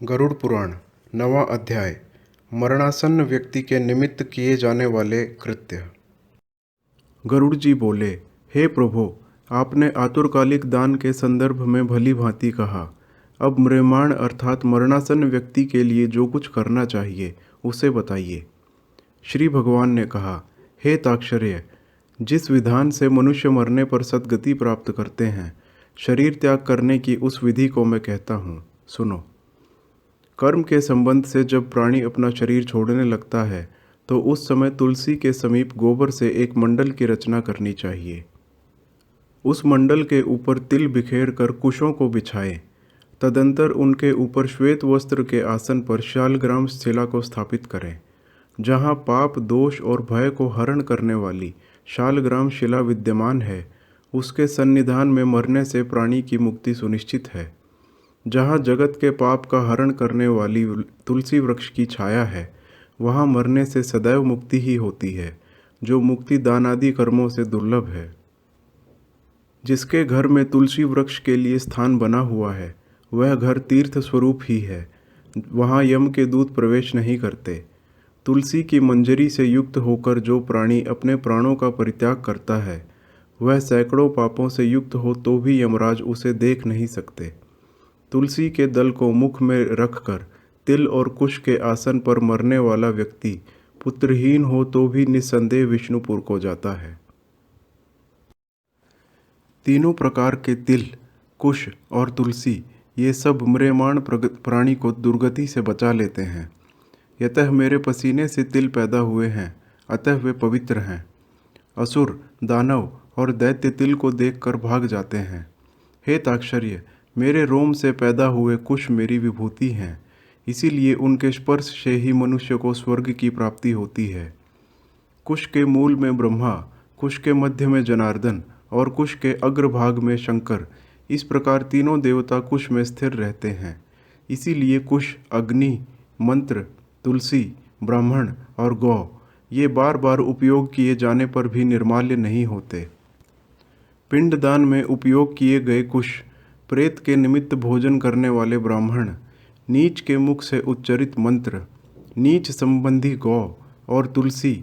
गरुड़ पुराण नवां अध्याय। मरणासन्न व्यक्ति के निमित्त किए जाने वाले कृत्य। गरुड़ जी बोले, हे प्रभु, आपने आतुरकालिक दान के संदर्भ में भली भांति कहा। अब म्रियमाण अर्थात मरणासन्न व्यक्ति के लिए जो कुछ करना चाहिए उसे बताइए। श्री भगवान ने कहा, हे ताक्षर्य, जिस विधान से मनुष्य मरने पर सद्गति प्राप्त करते हैं, शरीर त्याग करने की उस विधि को मैं कहता हूँ, सुनो। कर्म के संबंध से जब प्राणी अपना शरीर छोड़ने लगता है तो उस समय तुलसी के समीप गोबर से एक मंडल की रचना करनी चाहिए। उस मंडल के ऊपर तिल बिखेर कर कुशों को बिछाएं। तदंतर उनके ऊपर श्वेत वस्त्र के आसन पर शालग्राम शिला को स्थापित करें। जहाँ पाप, दोष और भय को हरण करने वाली शालग्राम शिला विद्यमान है, उसके सन्निधान में मरने से प्राणी की मुक्ति सुनिश्चित है। जहाँ जगत के पाप का हरण करने वाली तुलसी वृक्ष की छाया है, वहाँ मरने से सदैव मुक्ति ही होती है, जो मुक्ति दान आदि कर्मों से दुर्लभ है। जिसके घर में तुलसी वृक्ष के लिए स्थान बना हुआ है, वह घर तीर्थ स्वरूप ही है। वहाँ यम के दूत प्रवेश नहीं करते। तुलसी की मंजरी से युक्त होकर जो प्राणी अपने प्राणों का परित्याग करता है, वह सैकड़ों पापों से युक्त हो तो भी यमराज उसे देख नहीं सकते। तुलसी के दल को मुख में रखकर तिल और कुश के आसन पर मरने वाला व्यक्ति पुत्रहीन हो तो भी निस्संदेह विष्णुपुर को जाता है। तीनों प्रकार के तिल, कुश और तुलसी ये सब म्रियमाण प्राणी को दुर्गति से बचा लेते हैं। यतः मेरे पसीने से तिल पैदा हुए हैं, अतः वे पवित्र हैं। असुर, दानव और दैत्य तिल को देखकर भाग जाते हैं। हे ताक्षर्य, मेरे रोम से पैदा हुए कुश मेरी विभूति हैं, इसीलिए उनके स्पर्श से ही मनुष्य को स्वर्ग की प्राप्ति होती है। कुश के मूल में ब्रह्मा, कुश के मध्य में जनार्दन और कुश के अग्रभाग में शंकर, इस प्रकार तीनों देवता कुश में स्थिर रहते हैं। इसीलिए कुश, अग्नि, मंत्र, तुलसी, ब्राह्मण और गौ ये बार बार उपयोग किए जाने पर भी निर्माल्य नहीं होते। पिंडदान में उपयोग किए गए कुश, प्रेत के निमित्त भोजन करने वाले ब्राह्मण, नीच के मुख से उच्चरित मंत्र, नीच संबंधी गौ और तुलसी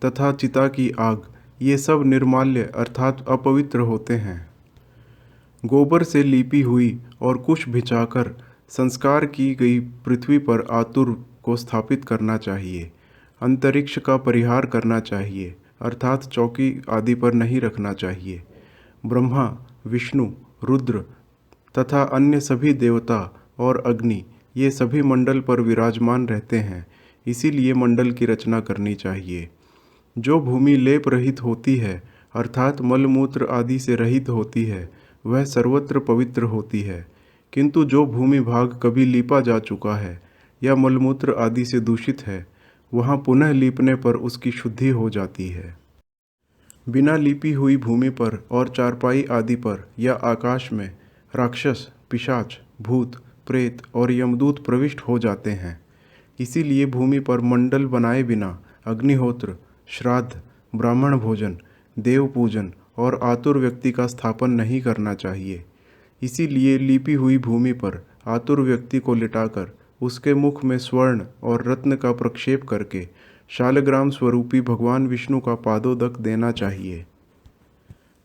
तथा चिता की आग, ये सब निर्माल्य अर्थात अपवित्र होते हैं। गोबर से लीपी हुई और कुश बिछाकर संस्कार की गई पृथ्वी पर आतुर को स्थापित करना चाहिए। अंतरिक्ष का परिहार करना चाहिए, अर्थात चौकी आदि पर नहीं रखना चाहिए। ब्रह्मा, विष्णु, रुद्र तथा अन्य सभी देवता और अग्नि ये सभी मंडल पर विराजमान रहते हैं, इसीलिए मंडल की रचना करनी चाहिए। जो भूमि लेप रहित होती है, अर्थात मलमूत्र आदि से रहित होती है, वह सर्वत्र पवित्र होती है। किंतु जो भूमि भाग कभी लीपा जा चुका है या मलमूत्र आदि से दूषित है, वहाँ पुनः लीपने पर उसकी शुद्धि हो जाती है। बिना लीपी हुई भूमि पर और चारपाई आदि पर या आकाश में राक्षस, पिशाच, भूत, प्रेत और यमदूत प्रविष्ट हो जाते हैं। इसीलिए भूमि पर मंडल बनाए बिना अग्निहोत्र, श्राद्ध, ब्राह्मण भोजन, देव पूजन और आतुर व्यक्ति का स्थापन नहीं करना चाहिए। इसीलिए लीपी हुई भूमि पर आतुर व्यक्ति को लिटाकर उसके मुख में स्वर्ण और रत्न का प्रक्षेप करके शालग्राम स्वरूपी भगवान विष्णु का पादोदक देना चाहिए।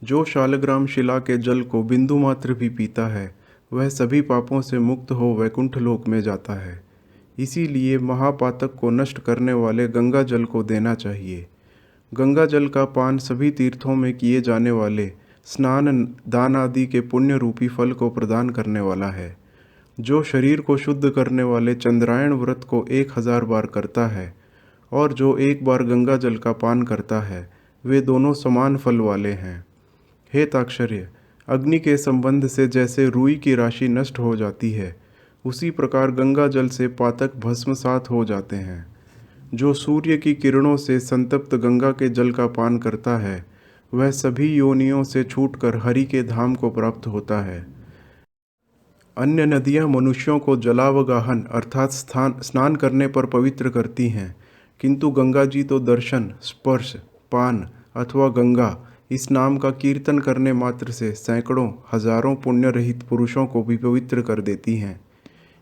जो शालग्राम शिला के जल को बिंदु मात्र भी पीता है, वह सभी पापों से मुक्त हो वैकुंठ लोक में जाता है। इसीलिए महापातक को नष्ट करने वाले गंगा जल को देना चाहिए। गंगा जल का पान सभी तीर्थों में किए जाने वाले स्नान, दान आदि के पुण्य रूपी फल को प्रदान करने वाला है। जो शरीर को शुद्ध करने वाले चंद्रायण व्रत को 1000 बार करता है और जो एक बार गंगा जल का पान करता है, वे दोनों समान फल वाले हैं। हे ताक्षर्य, अग्नि के संबंध से जैसे रुई की राशि नष्ट हो जाती है, उसी प्रकार गंगा जल से पातक भस्मसात हो जाते हैं। जो सूर्य की किरणों से संतप्त गंगा के जल का पान करता है, वह सभी योनियों से छूटकर हरि के धाम को प्राप्त होता है। अन्य नदियाँ मनुष्यों को जलावगाहन अर्थात स्नान करने पर पवित्र करती हैं, किंतु गंगा जी तो दर्शन, स्पर्श, पान अथवा गंगा इस नाम का कीर्तन करने मात्र से सैकड़ों, हजारों पुण्य रहित पुरुषों को भी पवित्र कर देती हैं।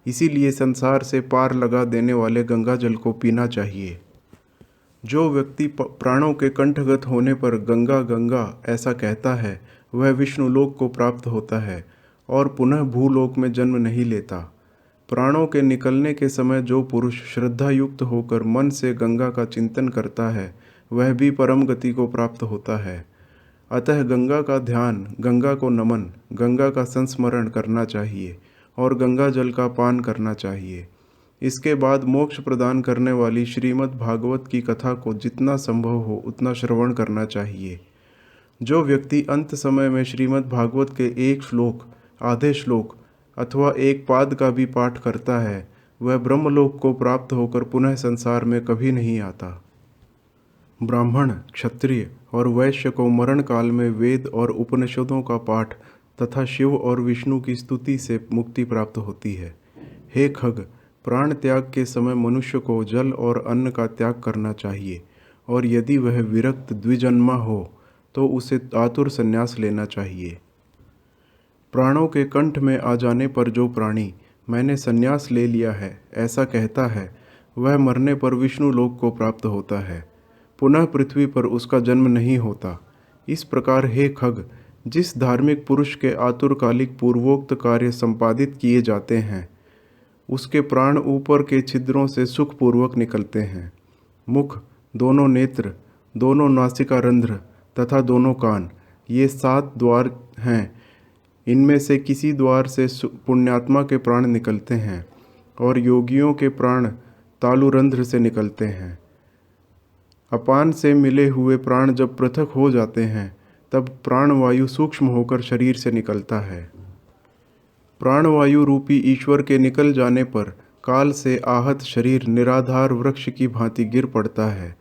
इसीलिए संसार से पार लगा देने वाले गंगा जल को पीना चाहिए। जो व्यक्ति प्राणों के कंठगत होने पर गंगा गंगा ऐसा कहता है, वह विष्णुलोक को प्राप्त होता है और पुनः भूलोक में जन्म नहीं लेता। प्राणों के निकलने के समय जो पुरुष श्रद्धा युक्त होकर मन से गंगा का चिंतन करता है, वह भी परम गति को प्राप्त होता है। अतः गंगा का ध्यान, गंगा को नमन, गंगा का संस्मरण करना चाहिए और गंगा जल का पान करना चाहिए। इसके बाद मोक्ष प्रदान करने वाली श्रीमद् भागवत की कथा को जितना संभव हो उतना श्रवण करना चाहिए। जो व्यक्ति अंत समय में श्रीमद् भागवत के एक श्लोक, आधे श्लोक अथवा एक पाद का भी पाठ करता है, वह ब्रह्मलोक को प्राप्त होकर पुनः संसार में कभी नहीं आता। ब्राह्मण, क्षत्रिय और वैश्य को मरण काल में वेद और उपनिषदों का पाठ तथा शिव और विष्णु की स्तुति से मुक्ति प्राप्त होती है। हे खग, प्राण त्याग के समय मनुष्य को जल और अन्न का त्याग करना चाहिए और यदि वह विरक्त द्विजन्मा हो तो उसे आतुर संन्यास लेना चाहिए। प्राणों के कंठ में आ जाने पर जो प्राणी मैंने संन्यास ले लिया है ऐसा कहता है, वह मरने पर विष्णु लोक को प्राप्त होता है, पुनः पृथ्वी पर उसका जन्म नहीं होता। इस प्रकार हे खग, जिस धार्मिक पुरुष के आतुरकालिक पूर्वोक्त कार्य संपादित किए जाते हैं, उसके प्राण ऊपर के छिद्रों से सुखपूर्वक निकलते हैं। मुख, दोनों नेत्र, दोनों नासिका रंध्र तथा दोनों कान, ये 7 द्वार हैं। इनमें से किसी द्वार से पुण्यात्मा के प्राण निकलते हैं और योगियों के प्राण तालुरंध्र से निकलते हैं। अपान से मिले हुए प्राण जब पृथक हो जाते हैं, तब प्राणवायु सूक्ष्म होकर शरीर से निकलता है। प्राणवायु रूपी ईश्वर के निकल जाने पर काल से आहत शरीर निराधार वृक्ष की भांति गिर पड़ता है।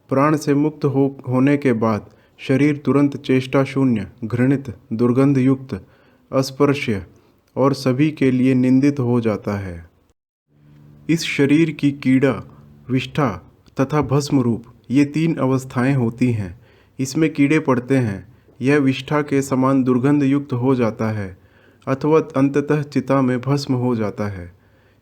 प्राण से मुक्त होने के बाद शरीर तुरंत चेष्टा शून्य, घृणित, दुर्गंध युक्त, अस्पर्श्य और सभी के लिए निंदित हो जाता है। इस शरीर की कीड़ा, विष्ठा तथा भस्म रूप ये 3 अवस्थाएं होती हैं। इसमें कीड़े पड़ते हैं, यह विष्ठा के समान दुर्गंध युक्त हो जाता है अथवा अंततः चिता में भस्म हो जाता है।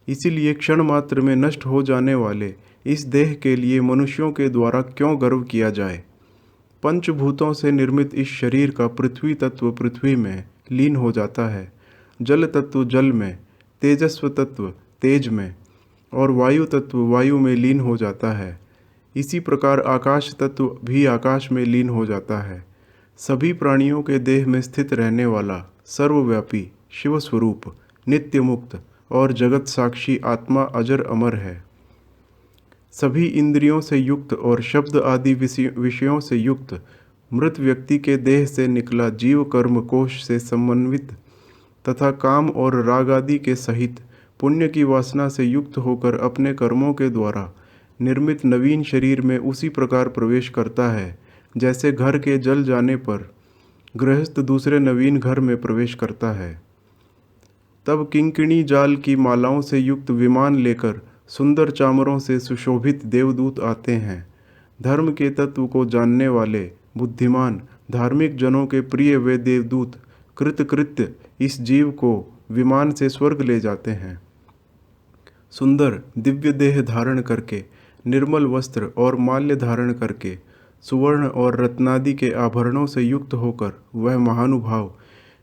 इसीलिए क्षण मात्र में नष्ट हो जाने वाले इस देह के लिए मनुष्यों के द्वारा क्यों गर्व किया जाए। पंचभूतों से निर्मित इस शरीर का पृथ्वी तत्व पृथ्वी में लीन हो जाता है, जल तत्व जल में, तेजस्व तत्व तेज में और वायु तत्व वायु में लीन हो जाता है। इसी प्रकार आकाश तत्व भी आकाश में लीन हो जाता है। सभी प्राणियों के देह में स्थित रहने वाला सर्वव्यापी शिव स्वरूप, नित्य मुक्त और जगत साक्षी आत्मा अजर अमर है। सभी इंद्रियों से युक्त और शब्द आदि विषयों से युक्त मृत व्यक्ति के देह से निकला जीव कर्म कोश से समन्वित तथा काम और राग आदि के सहित पुण्य की वासना से युक्त होकर अपने कर्मों के द्वारा निर्मित नवीन शरीर में उसी प्रकार प्रवेश करता है जैसे घर के जल जाने पर गृहस्थ दूसरे नवीन घर में प्रवेश करता है। तब किंकिणी जाल की मालाओं से युक्त विमान लेकर सुंदर चामरों से सुशोभित देवदूत आते हैं। धर्म के तत्व को जानने वाले बुद्धिमान धार्मिक जनों के प्रिय वे देवदूत कृतकृत्य इस जीव को विमान से स्वर्ग ले जाते हैं। सुंदर दिव्य देह धारण करके, निर्मल वस्त्र और माल्य धारण करके, सुवर्ण और रत्नादि के आभरणों से युक्त होकर वह महानुभाव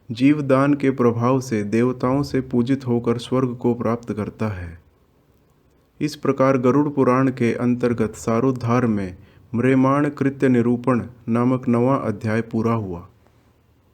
जीवदान के प्रभाव से देवताओं से पूजित होकर स्वर्ग को प्राप्त करता है। इस प्रकार गरुड़ पुराण के अंतर्गत सारोद्धार में म्रियमाण कृत्य निरूपण नामक 9वां अध्याय पूरा हुआ।